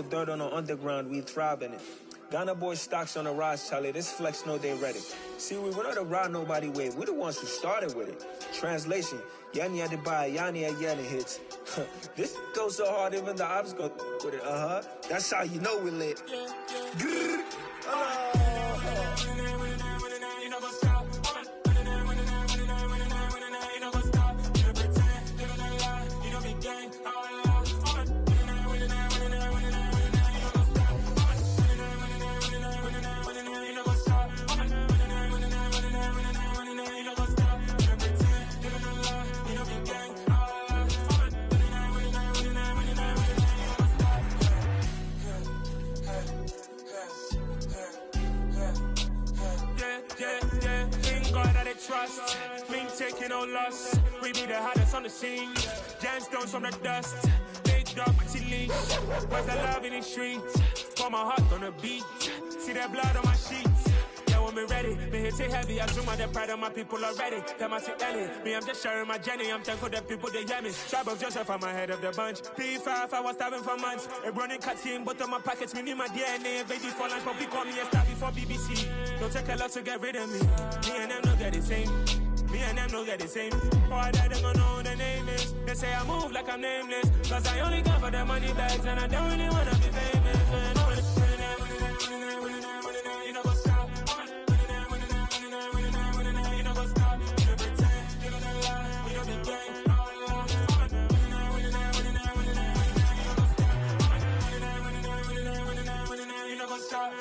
Dirt on the underground, we thrive in it. Ghana boy stocks on the rise, Charlie. This flex know they ready. See, we were not to ride nobody with. We're the ones who started with it. Translation: Yani had to buy, Yani had Yanni hits. This goes so hard, even the ops go with it. That's how you know we lit. Trust, we ain't taking no loss. We be the hottest on the scene. Gemstones from the dust. Big dog, but she leash. Where's the love in the streets? Pour my heart on the beat. See that blood on my sheets. Yeah, when me ready, me hit it heavy. I zoom out the pride of my people already. Them I see Ellie. Me, I'm just sharing my journey. I'm thankful that people they hear me. Tribe of Joseph, I'm ahead of the bunch. P5, I was starving for months. A running cuts in, but on my pockets, me need my DNA. Baby for lunch, but we call me a star before BBC. Don't take a lot to get rid of me. Me and them no get the same. Me and them no get the same. Boy, that they gonna know who the name is. They say I move like I'm nameless. Cause I only come for the money bags. And I don't really wanna be famous. You know what's up? You know what's up? You pretend. You don't lie. We don't be gang. You know what's up?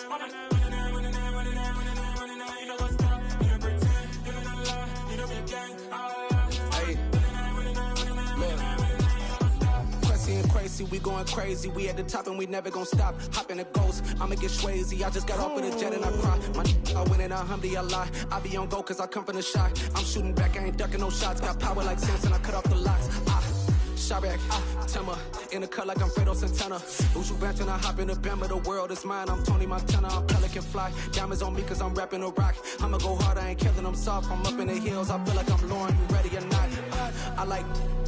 Crazy, we going crazy. We at the top and we never gonna stop. Hop in a ghost, I'ma get swayzy. I just got off of the jet and I cry. I win in a Humvee, I lie. I be on go cause I come from the shot. I'm shooting back, I ain't ducking no shots. Got power like Samson, I cut off the locks. Shabak, Timmer, in the cut like I'm Fredo Santana. Uju Banton, I hop in the Bama, the world is mine. I'm Tony Montana, I'm Pelican Fly. Diamonds on me cause I'm rapping a rock. I'ma go hard, I ain't killing them soft. I'm up in the hills, I feel like I'm Lauren, you ready or not? I like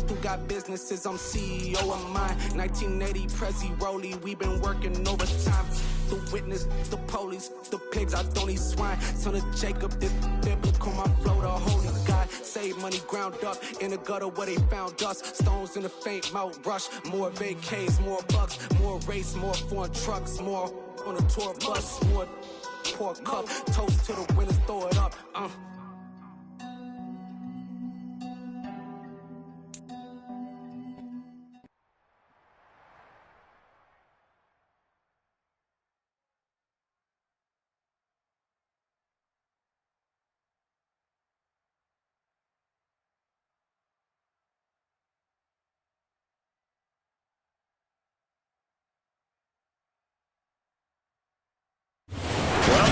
who got businesses, I'm CEO of mine. 1980 Prezi Rolly, we been working overtime. The witness, the police, the pigs, I don't eat swine. Son of Jacob, this biblical, my flow, the holy God. Save money ground up in the gutter where they found us. Stones in the faint Mount Rush. More vacays, more bucks, more race, more foreign trucks, more on a tour bus, more pour cup. Toast to the winners, throw it up.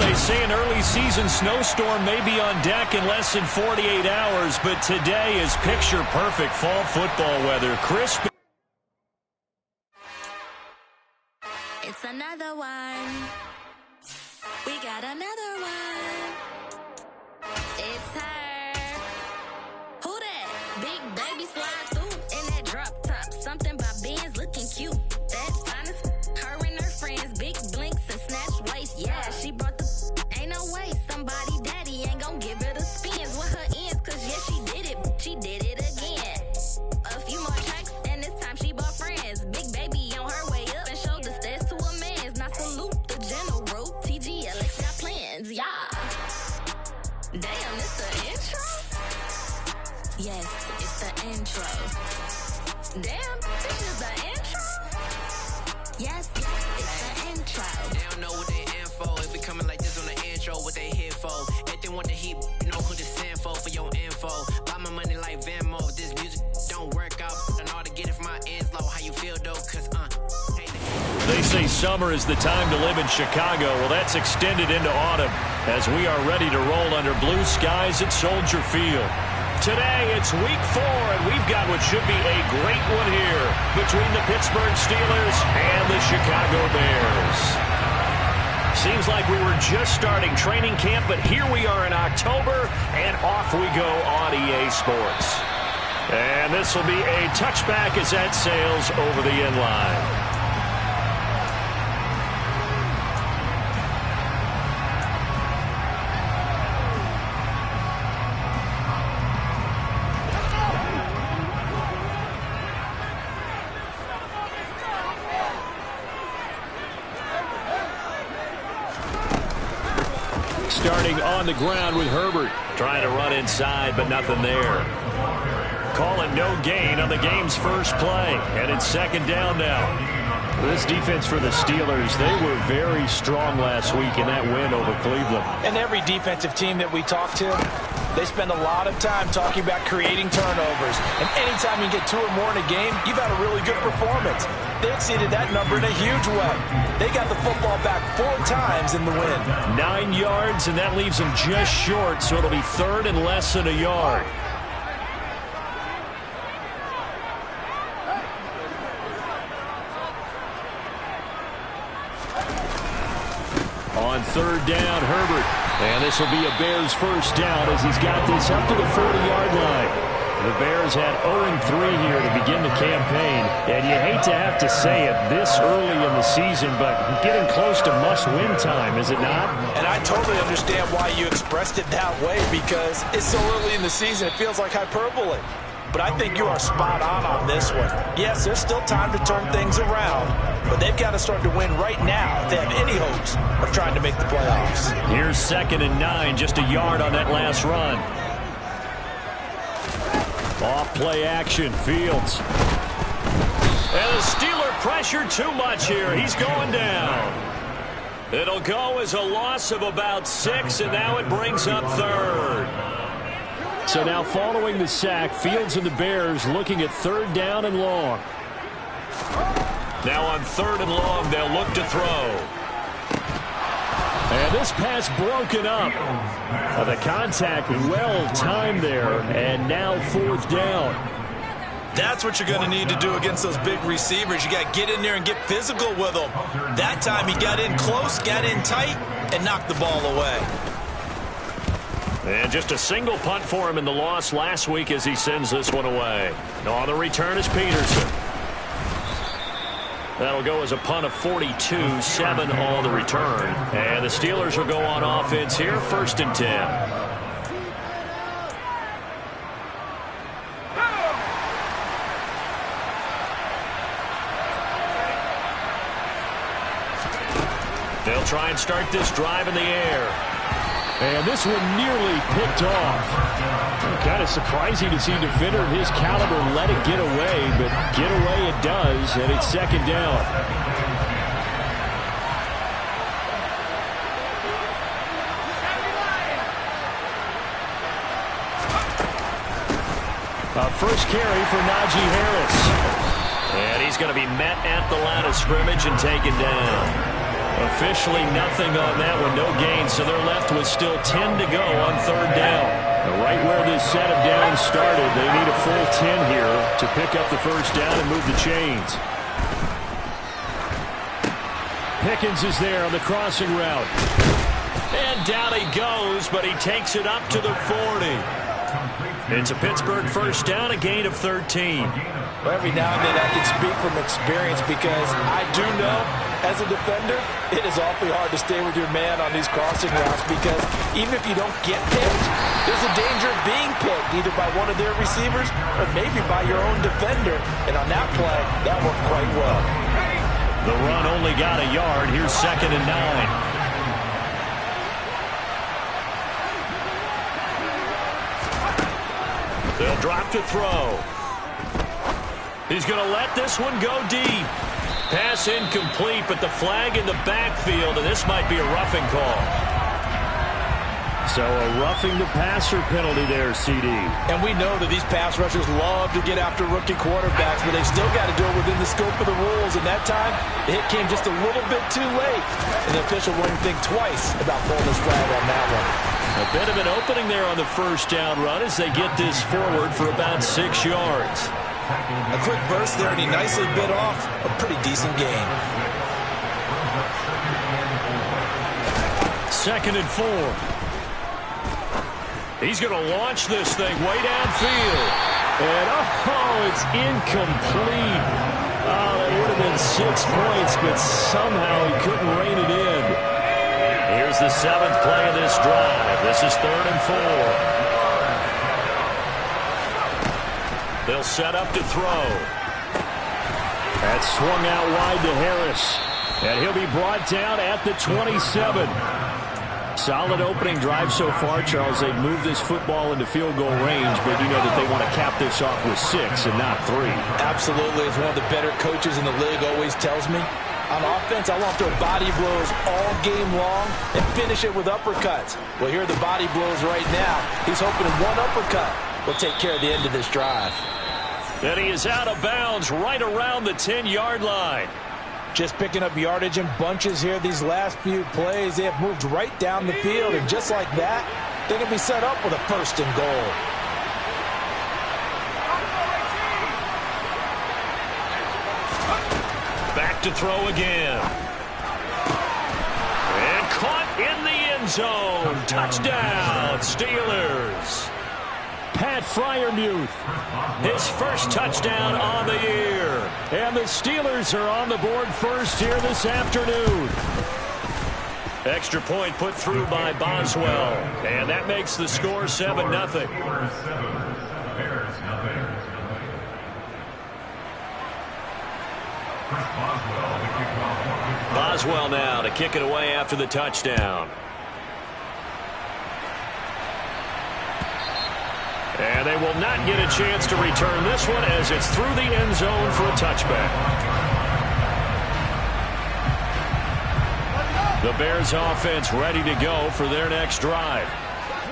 They say an early season snowstorm may be on deck in less than 48 hours, but today is picture-perfect fall football weather. Crisp. It's another one. We got another one. It's her. Who that? Big baby slide through in that drop top. Something by Benz looking cute. That's honest. Her and her friends, big blinks and snatch waist. Yeah, she brought the. Ain't no way somebody daddy ain't gon' give her the spins with her ends. Cause yeah, she did it. She did it again. A few more tracks and this time she bought friends. Big baby on her way up and showed the stairs to a man's. Now salute the general. TGLX got plans, yeah. Damn, it's the intro? Yes, it's the intro. Damn, this is the intro? Yes, it's the intro. They don't know what they info. It be coming like this on the intro, what they here for. If they want the heat, you know who to send for your info. Buy my money like Venmo. If this music don't work out, I know how to get it from my ends low. How you feel though? Cause They say summer is the time to live in Chicago. Well, that's extended into autumn as we are ready to roll under blue skies at Soldier Field. Today, it's week 4, and we've got what should be a great one here between the Pittsburgh Steelers and the Chicago Bears. Seems like we were just starting training camp, but here we are in October, and off we go on EA Sports. And this will be a touchback as that sails over the end line. starting on the ground with Herbert. Trying to run inside, but nothing there. Calling no gain on the game's first play. And it's second down now. This defense for the Steelers, they were very strong last week in that win over Cleveland. And every defensive team that we talk to, they spend a lot of time talking about creating turnovers. And anytime you get 2 or more in a game, you've had a really good performance. They exceeded that number in a huge way. They got the football back 4 times in the win. 9 yards, and that leaves them just short, so it'll be third and less than a yard. On third down, Herbert. And this will be a Bears first down as he's got this up to the 40-yard line. The Bears had 0-3 here to begin the campaign. And you hate to have to say it this early in the season, but getting close to must-win time, is it not? And I totally understand why you expressed it that way, because it's so early in the season, it feels like hyperbole. But I think you are spot on this one. Yes, there's still time to turn things around, but they've got to start to win right now if they have any hopes of trying to make the playoffs. Here's 2nd and 9, just a yard on that last run. Off play action, Fields. And the Steeler pressure too much here. He's going down. It'll go as a loss of about 6, and now it brings up third. So now following the sack, Fields and the Bears looking at third down and long. Now on third and long, they'll look to throw. And this pass broken up. The contact well timed there, and now 4th down. That's what you're going to need to do against those big receivers. You got to get in there and get physical with them. That time he got in close, got in tight, and knocked the ball away. And just a single punt for him in the loss last week as he sends this one away. On the return is Peterson. That'll go as a punt of 42, 7 on the return. And the Steelers will go on offense here, 1st and 10. They'll try and start this drive in the air. And this one nearly picked off. Kind of surprising to see a defender of his caliber let it get away, but get away it does, and it's 2nd down. First carry for Najee Harris. And he's going to be met at the line of scrimmage and taken down. Officially nothing on that one, no gain, so they're left with still 10 to go on third down. Right where this set of downs started, they need a full 10 here to pick up the first down and move the chains. Pickens is there on the crossing route. And down he goes, but he takes it up to the 40. It's a Pittsburgh first down, a gain of 13. Well, every now and then I can speak from experience because I do know, as a defender, it is awfully hard to stay with your man on these crossing routes because even if you don't get picked, there's a danger of being picked either by one of their receivers or maybe by your own defender. And on that play, that worked quite well. The run only got a yard. Here's 2nd and 9. They'll drop to throw. He's going to let this one go deep. Pass incomplete, but the flag in the backfield, and this might be a roughing call. So a roughing the passer penalty there, CD. And we know that these pass rushers love to get after rookie quarterbacks, but they still got to do it within the scope of the rules. And that time, the hit came just a little bit too late. And the official wouldn't think twice about pulling his flag on that one. A bit of an opening there on the first down run as they get this forward for about 6 yards. A quick burst there, and he nicely bit off a pretty decent gain. 2nd and 4. He's going to launch this thing way downfield. And, oh, it's incomplete. Oh, that would have been 6 points, but somehow he couldn't rein it in. Here's the 7th play of this drive. This is 3rd and 4. They'll set up to throw. That's swung out wide to Harris. And he'll be brought down at the 27. Solid opening drive so far, Charles. They've moved this football into field goal range, but you know that they want to cap this off with 6 and not 3. Absolutely. As one of the better coaches in the league always tells me, on offense, I want to throw body blows all game long and finish it with uppercuts. Well, here are the body blows right now. He's hoping one uppercut will take care of the end of this drive. And he is out of bounds right around the 10-yard line. Just picking up yardage in bunches here these last few plays. They have moved right down the field, and just like that, they can be set up with a 1st and goal. Back to throw again. And caught in the end zone. Touchdown, Steelers. Pat Freiermuth, his first touchdown on the year. And the Steelers are on the board first here this afternoon. Extra point put through by Boswell. And that makes the score 7-0. Boswell now to kick it away after the touchdown. And they will not get a chance to return this one as it's through the end zone for a touchback. The Bears offense ready to go for their next drive.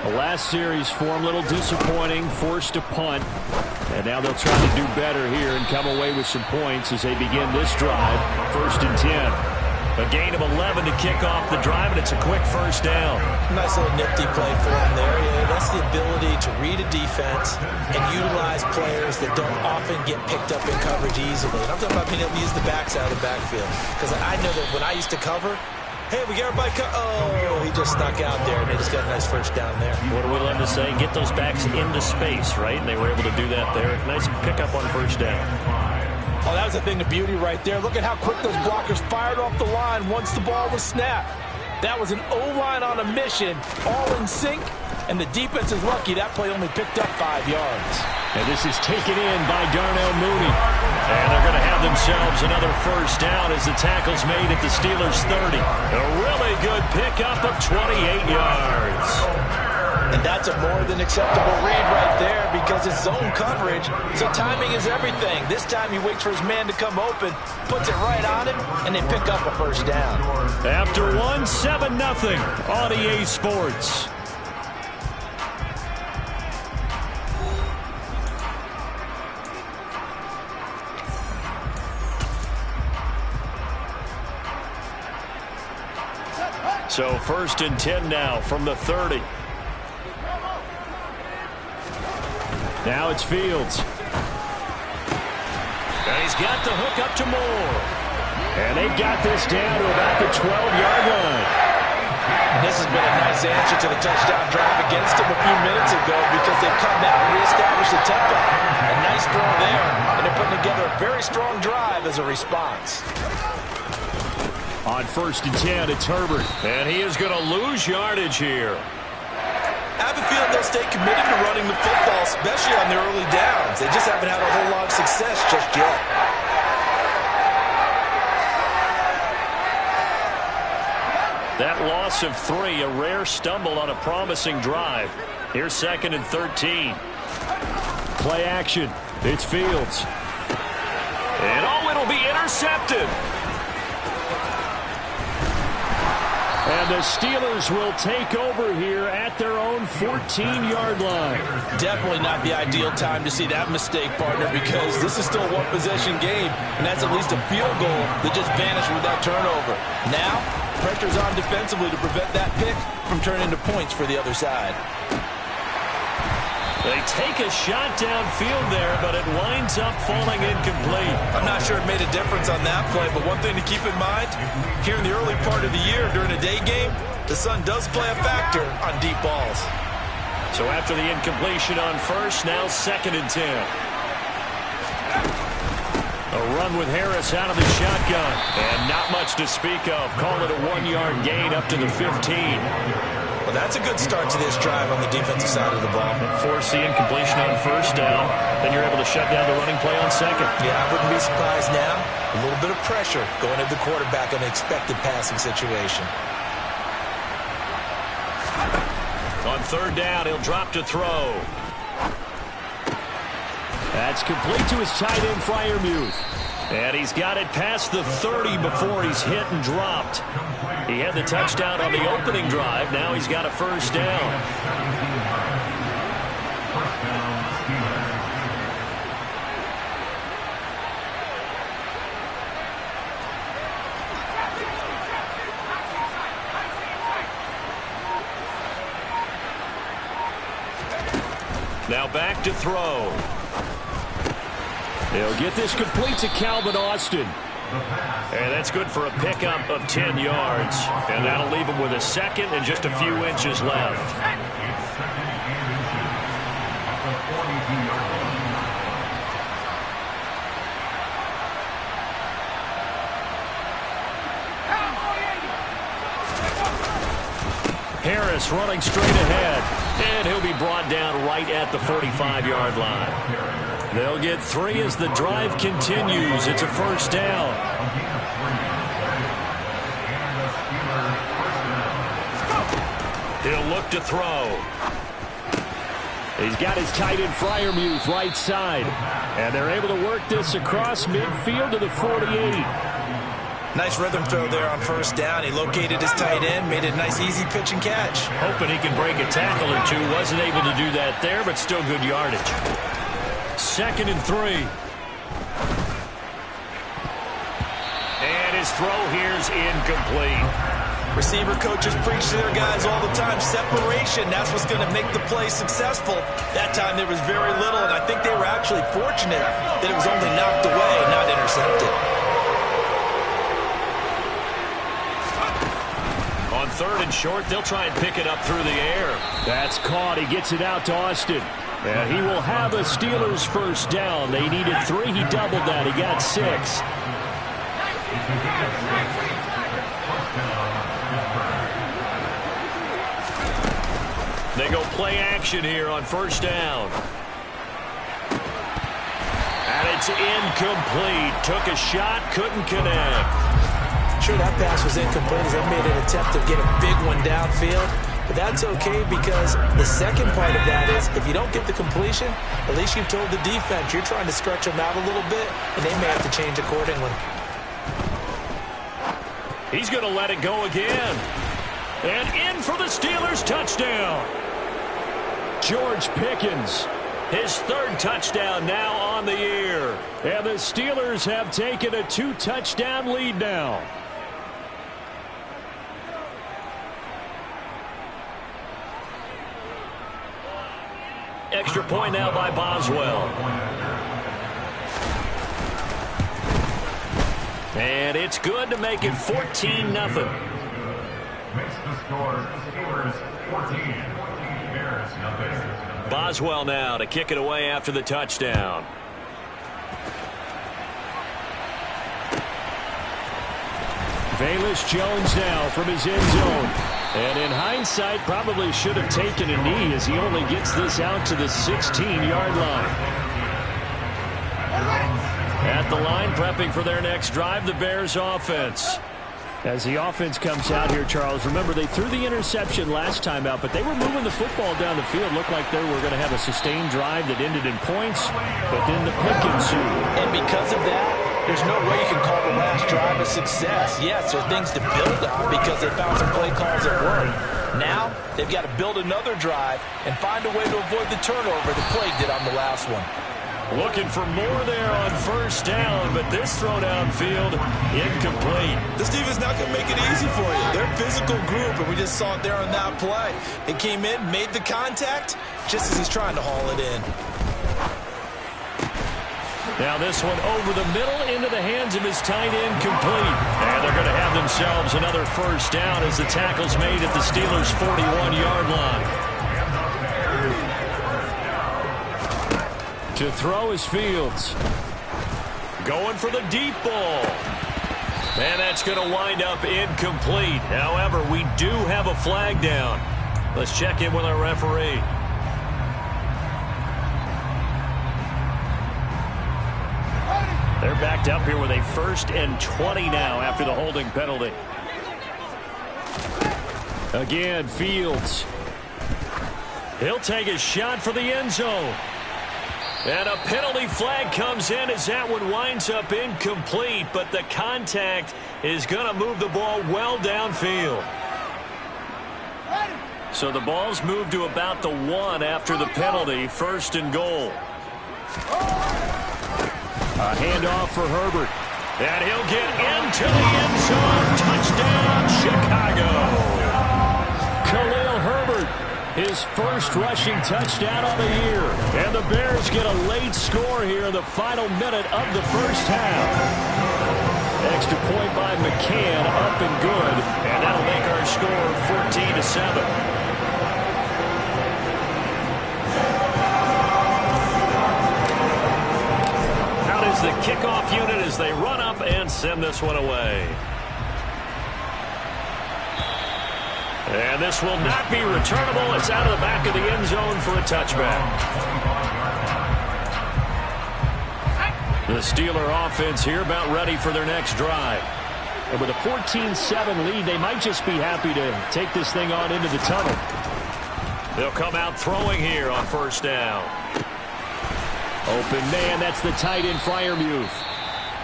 The last series form a little disappointing, forced a punt. And now they'll try to do better here and come away with some points as they begin this drive. 1st and 10. A gain of 11 to kick off the drive, and it's a quick first down. Nice little nifty play for him there. Yeah, that's the ability to read a defense and utilize players that don't often get picked up in coverage easily. And I'm talking about being able to use the backside of the backfield. Because I know that when I used to cover, hey, we got everybody oh, he just snuck out there, and they just got a nice first down there. What do we love to say? Get those backs into space, right? And they were able to do that there. Nice pickup on first down. Oh, that was a thing of beauty right there. Look at how quick those blockers fired off the line once the ball was snapped. That was an O-line on a mission, all in sync, and the defense is lucky that play only picked up 5 yards. And this is taken in by Darnell Mooney. And they're going to have themselves another first down as the tackle's made at the Steelers' 30. A really good pickup of 28 yards. And that's a more than acceptable read right there because it's zone coverage, so timing is everything. This time he waits for his man to come open, puts it right on him, and they pick up a first down. After 7-0 on EA Sports. So 1st and 10 now from the 30. Now it's Fields. And he's got the hook up to Moore. And they've got this down to about the 12-yard line. And this has been a nice answer to the touchdown drive against them a few minutes ago because they've come out and reestablished the tempo. A nice throw there, and they're putting together a very strong drive as a response. On 1st and 10, it's Herbert. And he is going to lose yardage here. I have a feeling they'll stay committed to running the football, especially on their early downs. They just haven't had a whole lot of success just yet. That loss of 3, a rare stumble on a promising drive. Here's 2nd and 13. Play action. It's Fields. And it'll be intercepted. And the Steelers will take over here at their own 14-yard line. Definitely not the ideal time to see that mistake, partner, because this is still a one-possession game, and that's at least a field goal that just vanished with that turnover. Now, pressure's on defensively to prevent that pick from turning into points for the other side. They take a shot downfield there, but it winds up falling incomplete. I'm not sure it made a difference on that play, but one thing to keep in mind, here in the early part of the year during a day game, the sun does play a factor on deep balls. So after the incompletion on 1st, now 2nd and 10. A run with Harris out of the shotgun, and not much to speak of. Call it a 1-yard gain up to the 15. Well, that's a good start to this drive on the defensive side of the ball. Force the incompletion on 1st down. Then you're able to shut down the running play on 2nd. Yeah, I wouldn't be surprised now. A little bit of pressure going at the quarterback on an expected passing situation. On third down, he'll drop to throw. That's complete to his tight end, Freiermuth. And he's got it past the 30 before he's hit and dropped. He had the touchdown on the opening drive. Now he's got a first down. Now back to throw. They'll get this complete to Calvin Austin. And that's good for a pickup of 10 yards. And that'll leave him with a second and just a few inches left. Harris running straight ahead. And he'll be brought down right at the 45-yard line. They'll get 3 as the drive continues. It's a first down. He'll look to throw. He's got his tight end Freiermuth right side. And they're able to work this across midfield to the 48. Nice rhythm throw there on first down. He located his tight end, made it a nice easy pitch and catch. Hoping he can break a tackle or two. Wasn't able to do that there, but still good yardage. 2nd and 3. And his throw here's incomplete. Receiver coaches preach to their guys all the time. Separation, that's what's going to make the play successful. That time there was very little, and I think they were actually fortunate that it was only knocked away, not intercepted. On 3rd and short, they'll try and pick it up through the air. That's caught. He gets it out to Austin. And he will have a Steelers first down. They needed 3. He doubled that. He got 6. They go play action here on first down. And it's incomplete. Took a shot, couldn't connect. Sure, that pass was incomplete as they made an attempt to get a big one downfield. But that's okay because the second part of that is if you don't get the completion, at least you've told the defense you're trying to stretch them out a little bit, and they may have to change accordingly. He's going to let it go again. And in for the Steelers touchdown. George Pickens, his 3rd touchdown now on the year. And the Steelers have taken a 2-touchdown lead now. Extra point now by Boswell. And it's good to make it 14-0. Makes the score Steelers 14, Bears nothing. Boswell now to kick it away after the touchdown. Velus Jones now from his end zone. And in hindsight, probably should have taken a knee as he only gets this out to the 16-yard line. At the line, prepping for their next drive, the Bears offense. As the offense comes out here, Charles, remember they threw the interception last time out, but they were moving the football down the field. Looked like they were going to have a sustained drive that ended in points, but then the pick ensued. And because of that, there's no way you can call the last drive a success. Yes, there are things to build on because they found some play calls that work. Now, they've got to build another drive and find a way to avoid the turnover the play did on the last one. Looking for more there on first down, but this throw downfield, incomplete. This defense not going to make it easy for you. They're a physical group, and we just saw it there on that play. They came in, made the contact, just as he's trying to haul it in. Now this one over the middle into the hands of his tight end, complete. And they're going to have themselves another first down as the tackle's made at the Steelers' 41-yard line. To throw is Fields. Going for the deep ball. And that's going to wind up incomplete. However, we do have a flag down. Let's check in with our referee. They're backed up here with a 1st and 20 now after the holding penalty. Again, Fields. He'll take a shot for the end zone. And a penalty flag comes in as that one winds up incomplete, but the contact is going to move the ball well downfield. So the ball's moved to about the 1 after the penalty, 1st and goal. A handoff for Herbert. And he'll get into the end zone. Touchdown, Chicago. Khalil Herbert, his first rushing touchdown of the year. And the Bears get a late score here in the final minute of the first half. Extra point by McCann, up and good. And that'll make our score 14-7. The kickoff unit as they run up and send this one away. And this will not be returnable. It's out of the back of the end zone for a touchback. The Steeler offense here about ready for their next drive. And with a 14-7 lead, they might just be happy to take this thing on into the tunnel. They'll come out throwing here on 1st down. Open man, that's the tight end Freiermuth.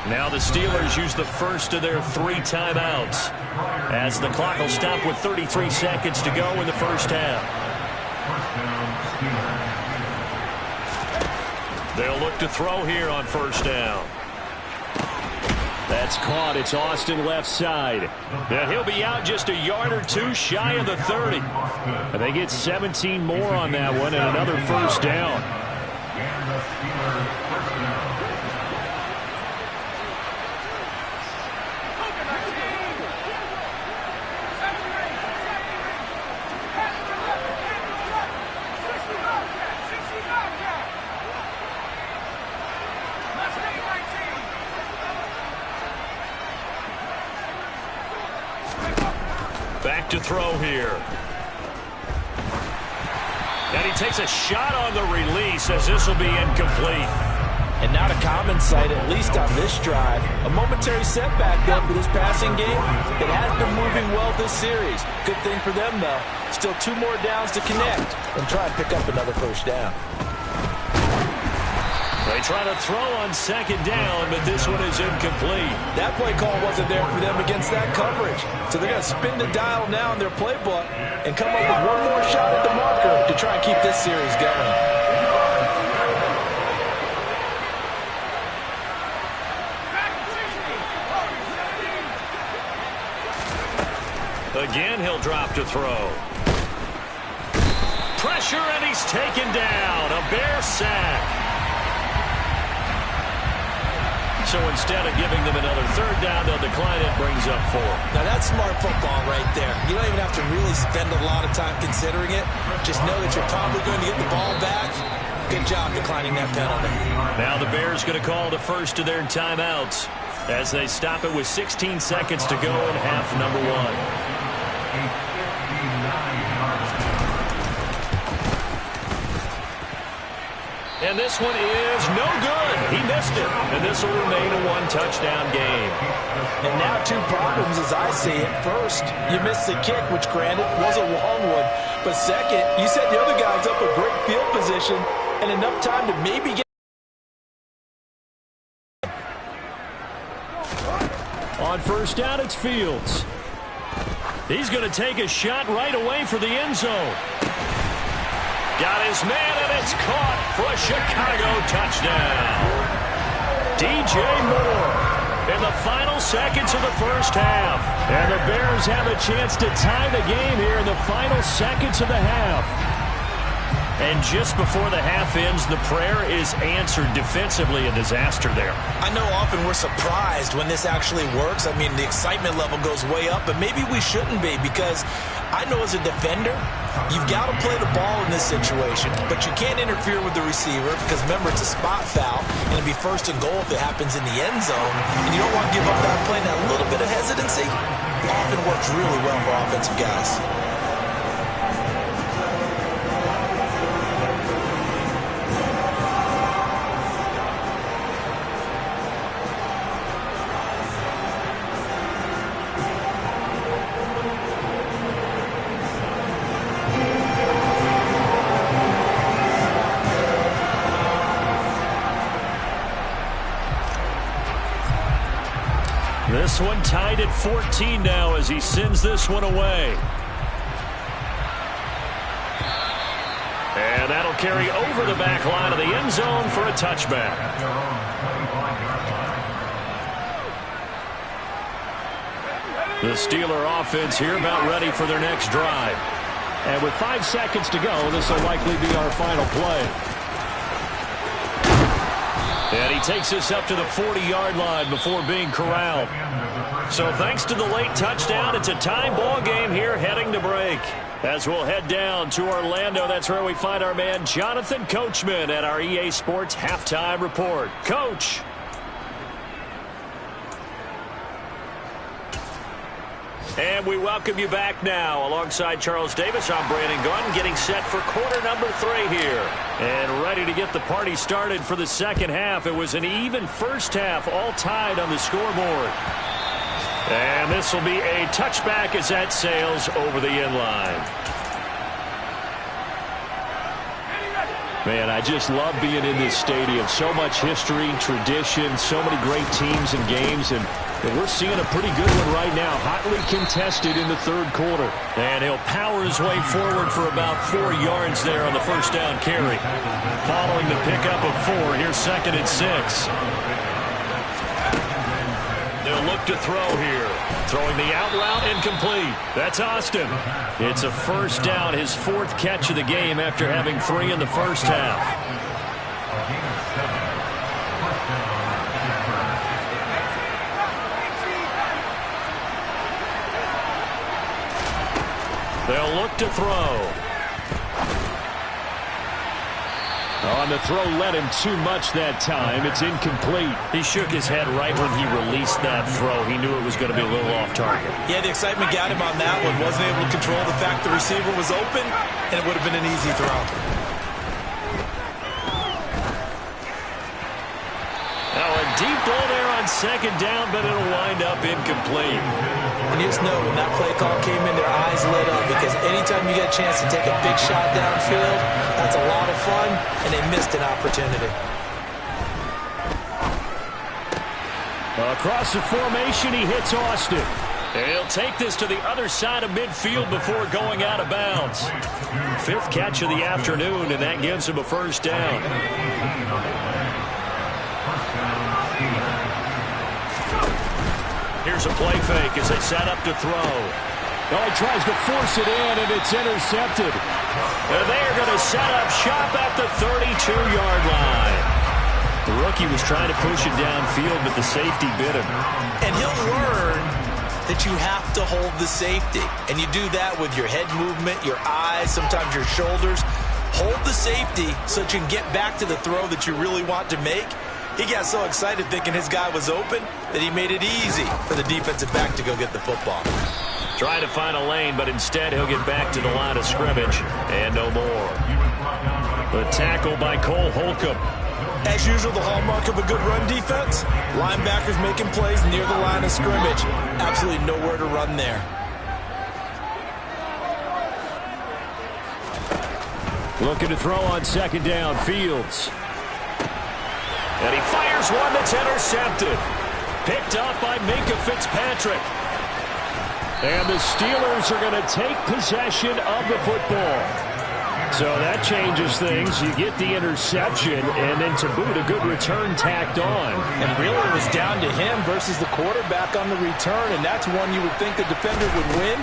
Now the Steelers use the first of their 3 timeouts as the clock will stop with 33 seconds to go in the first half. They'll look to throw here on 1st down. That's caught. It's Austin left side. And he'll be out just a yard or 2 shy of the 30. And they get 17 more on that one and another 1st down. Back to throw here. And he takes a shot on the release as this will be incomplete. And not a common sight, at least on this drive. A momentary setback, though, for this passing game. It has been moving well this series. Good thing for them, though. Still 2 more downs to connect and try and pick up another 1st down. They try to throw on 2nd down, but this one is incomplete. That play call wasn't there for them against that coverage. So they're going to spin the dial now in their playbook and come up with 1 more shot at the marker to try and keep this series going. Again, he'll drop to throw. Pressure, and he's taken down. A Bear sack. So instead of giving them another 3rd down, they'll decline it, brings up 4. Now that's smart football right there. You don't even have to really spend a lot of time considering it. Just know that you're probably going to get the ball back. Good job declining that penalty. Now the Bears going to call the first of their timeouts as they stop it with 16 seconds to go in half number 1. And this one is no good. He missed it. And this will remain a 1-touchdown game. And now 2 problems as I see it. First, you missed the kick, which granted was a long one. But second, you set the other guys up a great field position and enough time to maybe get. On 1st down, it's Fields. He's going to take a shot right away for the end zone. Got his man, and it's caught for a Chicago touchdown. DJ Moore in the final seconds of the first half. And the Bears have a chance to tie the game here in the final seconds of the half. And just before the half ends, the prayer is answered defensively. A disaster there. I know often we're surprised when this actually works. I mean, the excitement level goes way up, but maybe we shouldn't be, because I know as a defender, you've got to play the ball in this situation, but you can't interfere with the receiver because, remember, it's a spot foul, and it'll be 1st and goal if it happens in the end zone, and you don't want to give up that play. That little bit of hesitancy often works really well for offensive guys. this one tied at 14 now as he sends this one away. And that'll carry over the back line of the end zone for a touchback. The Steeler offense here about ready for their next drive. And with 5 seconds to go, this will likely be our final play. And he takes us up to the 40-yard line before being corralled. So thanks to the late touchdown, it's a tie ball game here heading to break. As we'll head down to Orlando, that's where we find our man Jonathan Coachman at our EA Sports Halftime Report. Coach. And we welcome you back now. Alongside Charles Davis, I'm Brandon Gunn, getting set for quarter number 3 here. And ready to get the party started for the second half. It was an even first half, all tied on the scoreboard. And this will be a touchback as that sails over the end line. Man, I just love being in this stadium. So much history, tradition, so many great teams and games, and we're seeing a pretty good one right now, hotly contested in the third quarter. And he'll power his way forward for about 4 yards there on the first down carry. Following the pickup of 4, here's 2nd and 6. They'll look to throw here. Throwing the out route, incomplete. That's Austin. It's a first down, his 4th catch of the game after having 3 in the first half. They'll look to throw. On the throw, led him too much that time. It's incomplete. He shook his head right when he released that throw. He knew it was going to be a little off target. Yeah, the excitement got him on that one. Wasn't able to control the fact the receiver was open, and it would have been an easy throw. Now a deep ball there on 2nd down, but it'll wind up incomplete. And you just know when that play call came in, their eyes lit up, because anytime you get a chance to take a big shot downfield, that's a lot of fun, and they missed an opportunity. Across the formation, he hits Austin. He'll take this to the other side of midfield before going out of bounds. 5th catch of the afternoon, and that gives him a first down. Here's a play fake as they set up to throw. Oh, he tries to force it in, and it's intercepted. And they are going to set up shop at the 32-yard line. The rookie was trying to push it downfield, but the safety bit him. And he'll learn that you have to hold the safety. And you do that with your head movement, your eyes, sometimes your shoulders. Hold the safety so that you can get back to the throw that you really want to make. He got so excited thinking his guy was open that he made it easy for the defensive back to go get the football. Trying to find a lane, but instead he'll get back to the line of scrimmage and no more. The tackle by Cole Holcomb. As usual, the hallmark of a good run defense, linebackers making plays near the line of scrimmage. Absolutely nowhere to run there. Looking to throw on 2nd down, Fields. And he fires one that's intercepted. Picked up by Minka Fitzpatrick. And the Steelers are going to take possession of the football. So that changes things. You get the interception, and then to boot, a good return tacked on. And really it was down to him versus the quarterback on the return, and that's one you would think the defender would win.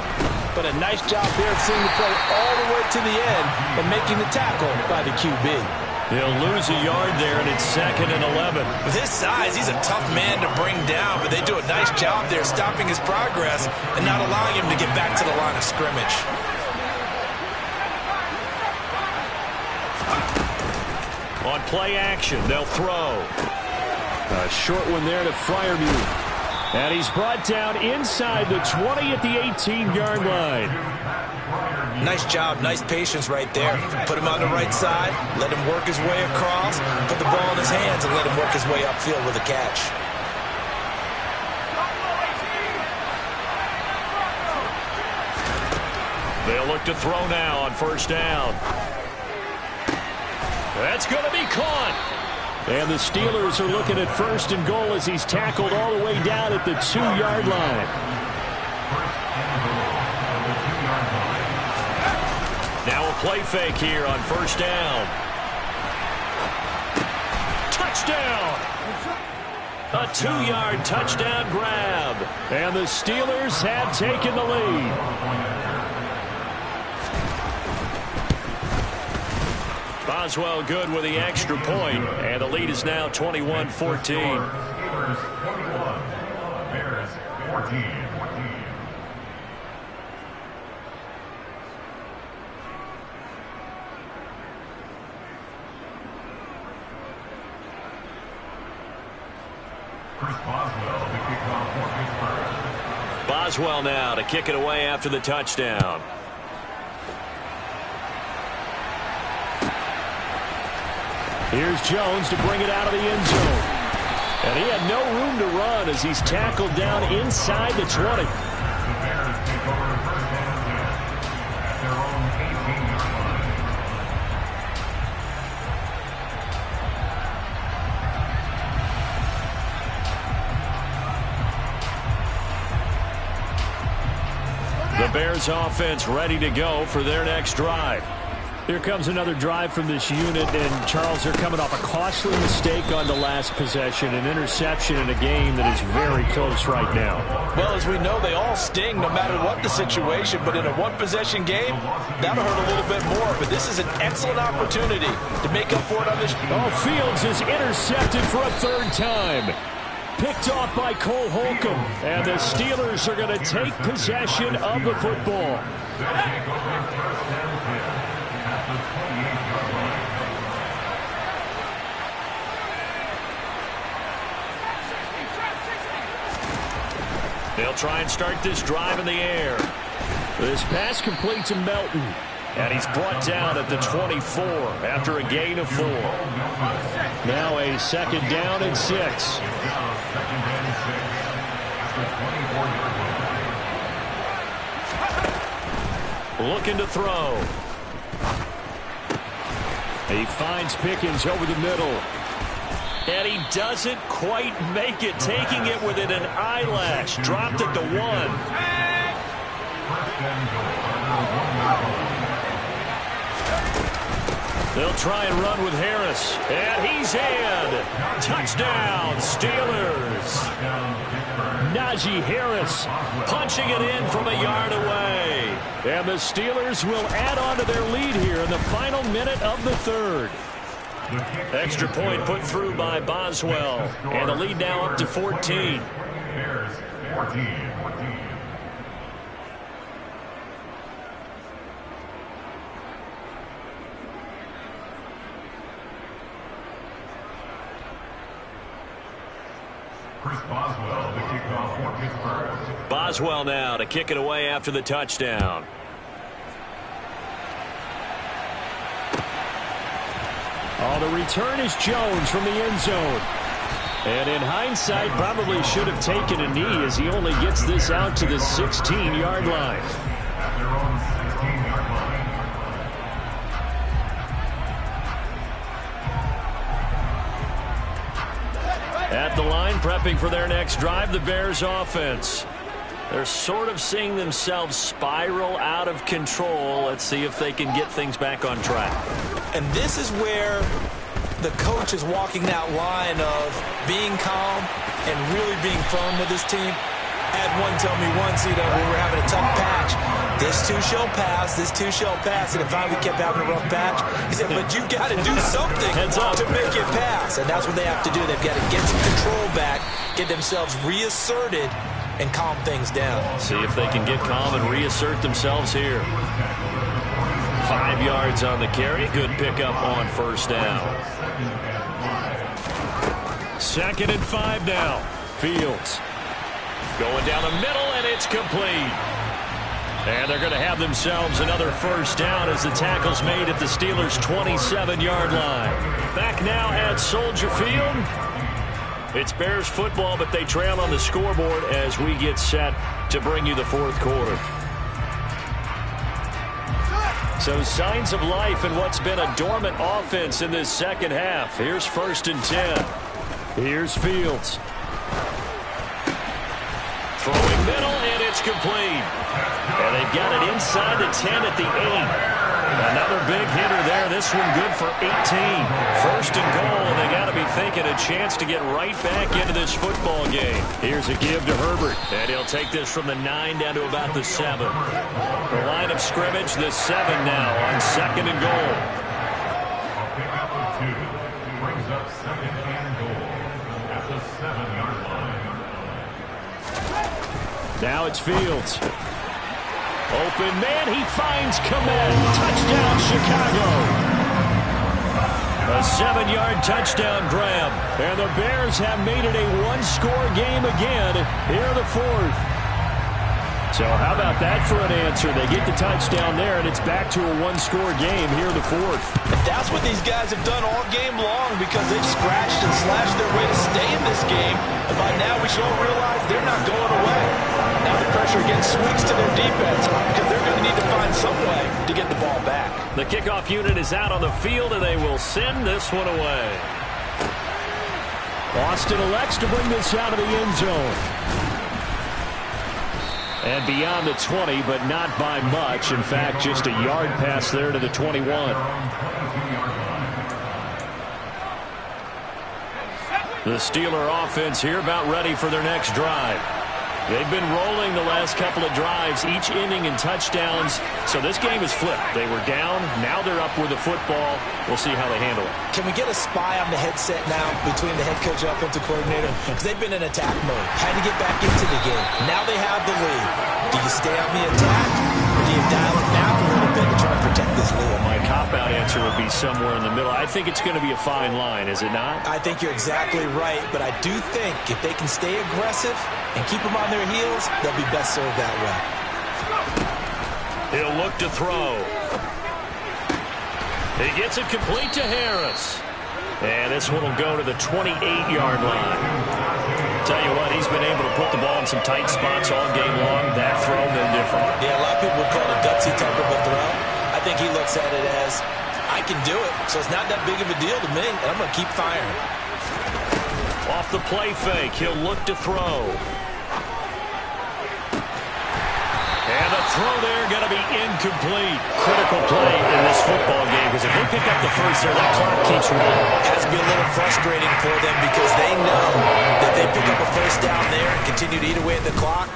But a nice job there of seeing the play all the way to the end and making the tackle by the QB. He'll lose a yard there, and it's 2nd and 11. With his size, he's a tough man to bring down, but they do a nice job there stopping his progress and not allowing him to get back to the line of scrimmage. On play action, they'll throw. A short one there to Freiermuth. And he's brought down inside the 20 at the 18-yard line. Nice job, nice patience right there. Put him on the right side, let him work his way across, put the ball in his hands, and let him work his way upfield with a catch. They'll look to throw now on 1st down. That's going to be caught. And the Steelers are looking at 1st and goal as he's tackled all the way down at the 2-yard line. Now a play fake here on 1st down. Touchdown! A 2-yard touchdown grab. And the Steelers have taken the lead. Boswell good with the extra point, and the lead is now 21-14. Steelers 21, Bears 14. Boswell now to kick it away after the touchdown. Here's Jones to bring it out of the end zone. And he had no room to run as he's tackled down inside the 20. The Bears take over 1st and 10 at their own 18-yard line. The Bears offense ready to go for their next drive. Here comes another drive from this unit, and Charles, they're coming off a costly mistake on the last possession, an interception in a game that is very close right now. Well, as we know, they all sting no matter what the situation, but in a one-possession game, that'll hurt a little bit more. But this is an excellent opportunity to make up for it on this. Oh, Fields is intercepted for a 3rd time. Picked off by Cole Holcomb, and the Steelers are going to take possession of the football. They'll try and start this drive in the air. This pass complete to Melton, and he's brought down at the 24 after a gain of 4. Now a 2nd down and 6. Looking to throw. He finds Pickens over the middle. And he doesn't quite make it, taking it within an eyelash. Dropped it to 1. They'll try and run with Harris. And he's in. Touchdown, Steelers. Najee Harris punching it in from a yard away. And the Steelers will add on to their lead here in the final minute of the 3rd. Extra point put through by Boswell. And the lead now up to 14. Bears 14. Chris Boswell, the kickoff for Pittsburgh. Boswell now to kick it away after the touchdown. Oh, the return is Jones from the end zone. And in hindsight, probably should have taken a knee as he only gets this out to the 16-yard line. At their own 16-yard line. At the line, prepping for their next drive, the Bears offense. They're sort of seeing themselves spiral out of control. Let's see if they can get things back on track. And this is where the coach is walking that line of being calm and really being firm with his team. I had one tell me once, when we were having a tough patch, this too shall pass, this too shall pass. And if we kept having a rough patch, he said, but you've got to do something to make it pass. And that's what they have to do. They've got to get some control back, get themselves reasserted, and calm things down. See if they can get calm and reassert themselves here. 5 yards on the carry. Good pickup on 1st down. 2nd and 5 now. Fields going down the middle, and it's complete. And they're going to have themselves another 1st down as the tackle's made at the Steelers' 27-yard line. Back now at Soldier Field. It's Bears football, but they trail on the scoreboard as we get set to bring you the 4th quarter. So signs of life in what's been a dormant offense in this second half. Here's 1st and 10. Here's Fields. Throwing middle, and it's complete. And they've got it inside the 10 at the 8. Another big hitter there. This one good for 18. 1st and goal, and they got to be thinking a chance to get right back into this football game. Here's a give to Herbert, and he'll take this from the 9 down to about the 7. The line of scrimmage, the 7 now on 2nd and goal. A pickup of 2 brings up 2nd and goal at the 7-yard line. Now it's Fields. Open man, he finds Kmet. Touchdown, Chicago. A 7-yard touchdown grab. And the Bears have made it a one-score game again here in the 4th. So how about that for an answer? They get the touchdown there, and it's back to a one-score game here in the 4th. That's what these guys have done all game long because they've scratched and slashed their way to stay in this game. And by now we should all realize they're not going away. Now the pressure again swings to their defense because they're going to need to find some way to get the ball back. The kickoff unit is out on the field, and they will send this one away. Austin elects to bring this out of the end zone. And beyond the 20, but not by much. In fact, just a yard pass there to the 21. The Steeler offense here about ready for their next drive. They've been rolling the last couple of drives, each ending in touchdowns. So this game is flipped. They were down. Now they're up with the football. We'll see how they handle it. Can we get a spy on the headset now between the head coach and offensive coordinator? Because they've been in attack mode. Had to get back into the game. Now they have the lead. Do you stay on the attack, or do you dial it back a little bit to try to protect this lead? My cop-out answer would be somewhere in the middle. I think it's going to be a fine line, is it not? I think you're exactly right, but I do think if they can stay aggressive and keep them on their heels, they'll be best served that way. He'll look to throw. He gets it complete to Harris. And this one will go to the 28-yard line. Tell you what, he's been able to put the ball in some tight spots all game long. That throw, no different. Yeah, a lot of people would call it a gutsy type of a throw. I think he looks at it as, I can do it, so it's not that big of a deal to me, and I'm going to keep firing. Off the play fake, he'll look to throw. And the throw there going to be incomplete. Critical play in this football game because if they pick up the first there, that clock keeps running. It has to be a little frustrating for them because they know that they pick up a first down there and continue to eat away at the clock.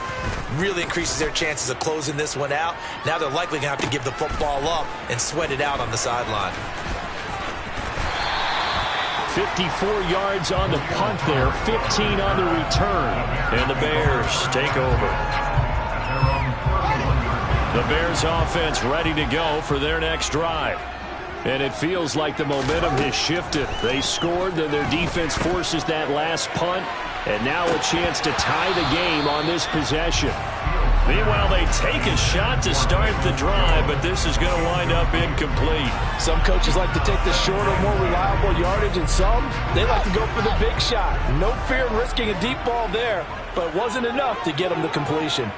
Really increases their chances of closing this one out. Now they're likely going to have to give the football up and sweat it out on the sideline. 54 yards on the punt there, 15 on the return. And the Bears take over. The Bears offense ready to go for their next drive. And it feels like the momentum has shifted. They scored, then their defense forces that last punt. And now a chance to tie the game on this possession. Meanwhile, they take a shot to start the drive, but this is going to wind up incomplete. Some coaches like to take the shorter, more reliable yardage, and some, they like to go for the big shot. No fear in risking a deep ball there, but it wasn't enough to get them to completion.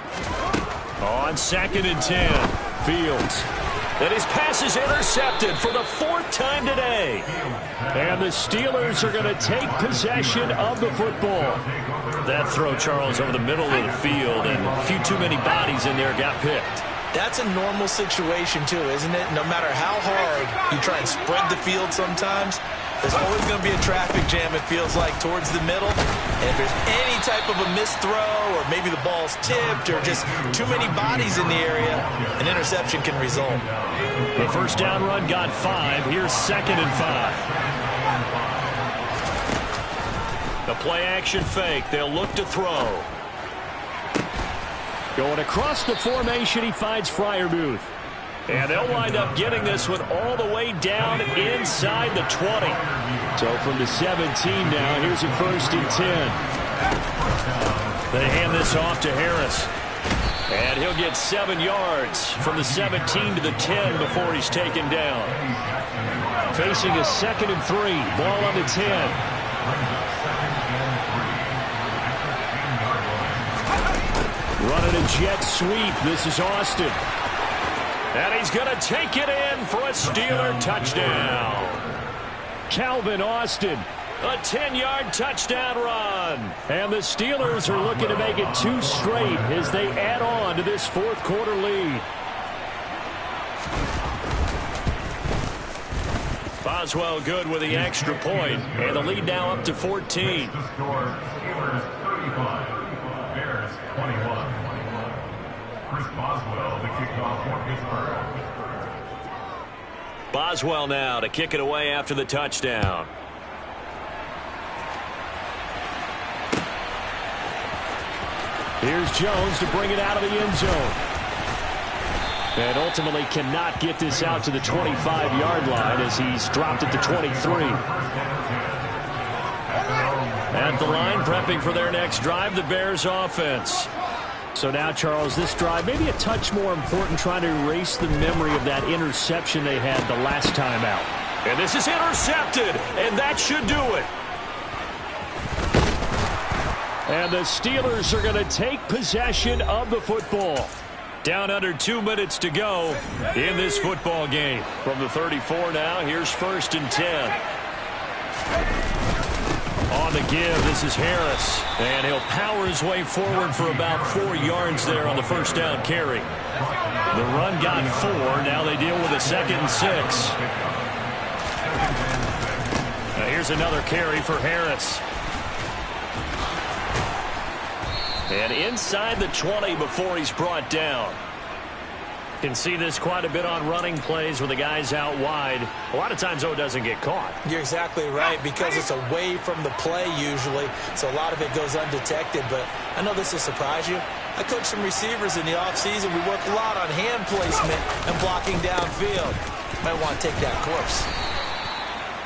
On 2nd and 10, Fields. And his pass is intercepted for the 4th time today. And the Steelers are going to take possession of the football. That throw, Charles, over the middle of the field, and a few too many bodies in there got picked. That's a normal situation, too, isn't it? No matter how hard you try and spread the field sometimes, there's always going to be a traffic jam, it feels like, towards the middle. And if there's any type of a missed throw, or maybe the ball's tipped, or just too many bodies in the area, an interception can result. The first down run got 5. Here's 2nd and 5. The play-action fake. They'll look to throw. Going across the formation, he finds Freiermuth. And they'll wind up getting this one all the way down inside the 20. So from the 17 now, here's a 1st and 10. They hand this off to Harris. And he'll get 7 yards from the 17 to the 10 before he's taken down. Facing a 2nd and 3. Ball on the 10. Running a jet sweep. This is Austin. And he's going to take it in for a Steeler touchdown. Calvin Austin, a 10-yard touchdown run. And the Steelers are looking to make it 2 straight as they add on to this fourth-quarter lead. Boswell good with the extra point, and the lead now up to 14. The score, Steelers 35, Bears 21. Chris Boswell, the kickoff for Pittsburgh. Boswell now to kick it away after the touchdown. Here's Jones to bring it out of the end zone. And ultimately cannot get this out to the 25-yard line as he's dropped it to 23. At the line, prepping for their next drive, the Bears offense. So now, Charles, this drive maybe a touch more important, trying to erase the memory of that interception they had the last time out. And this is intercepted, and that should do it. And the Steelers are going to take possession of the football. Down under 2 minutes to go in this football game. From the 34 now, here's 1st and 10. On the give, this is Harris. And he'll power his way forward for about 4 yards there on the first down carry. The run got 4. Now they deal with a 2nd and 6. Now here's another carry for Harris. And inside the 20 before he's brought down. Can see this quite a bit on running plays with the guys out wide. A lot of times, though, it doesn't get caught. You're exactly right, because it's away from the play usually, so a lot of it goes undetected. But I know this will surprise you. I coach some receivers in the offseason. We work a lot on hand placement and blocking downfield. Might want to take that course.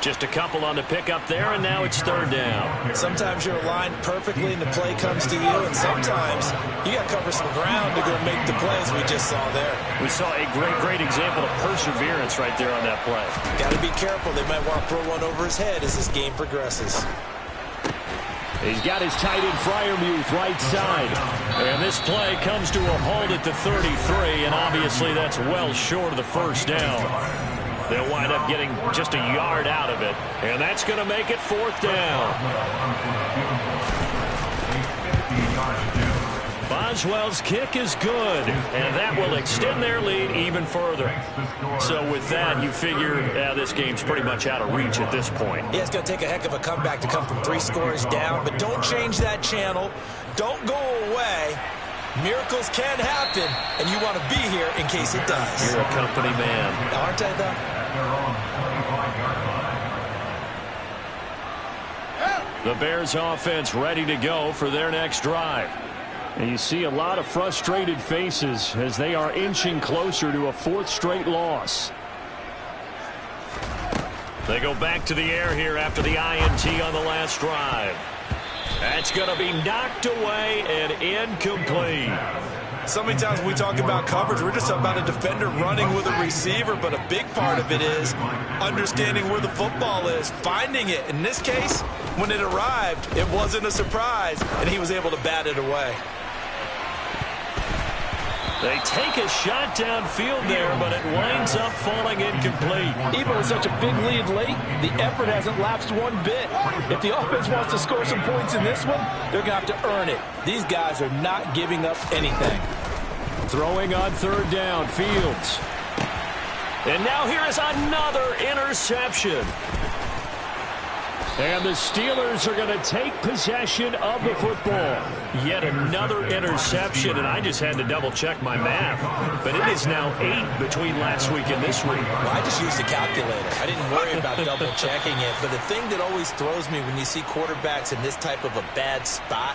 Just a couple on the pickup there, and now it's 3rd down. Sometimes you're aligned perfectly and the play comes to you, and sometimes you got to cover some ground to go make the plays we just saw there. We saw a great example of perseverance right there on that play. Got to be careful. They might want to throw one over his head as this game progresses. He's got his tight end Freiermuth right side. And this play comes to a halt at the 33, and obviously that's well short of the first down. They'll wind up getting just a yard out of it. And that's going to make it 4th down. Boswell's kick is good. And that will extend their lead even further. So with that, you figure this game's pretty much out of reach at this point. Yeah, it's going to take a heck of a comeback to come from 3 scores down. But don't change that channel. Don't go away. Miracles can happen, and you want to be here in case it does. You're a company man. Aren't I, though? The Bears offense ready to go for their next drive. And you see a lot of frustrated faces as they are inching closer to a 4th straight loss. They go back to the air here after the INT on the last drive. That's going to be knocked away and incomplete. So many times when we talk about coverage, we're just talking about a defender running with a receiver, but a big part of it is understanding where the football is, finding it. In this case, when it arrived, it wasn't a surprise, and he was able to bat it away. They take a shot downfield there, but it winds up falling incomplete. Even with such a big lead late, the effort hasn't lapsed one bit. If the offense wants to score some points in this one, they're going to have to earn it. These guys are not giving up anything. Throwing on 3rd down, Fields. And now here is another interception. And the Steelers are going to take possession of the football. Yet another interception, and I just had to double-check my math. But it is now 8 between last week and this week. Well, I just used a calculator. I didn't worry about double-checking it. But the thing that always throws me when you see quarterbacks in this type of a bad spot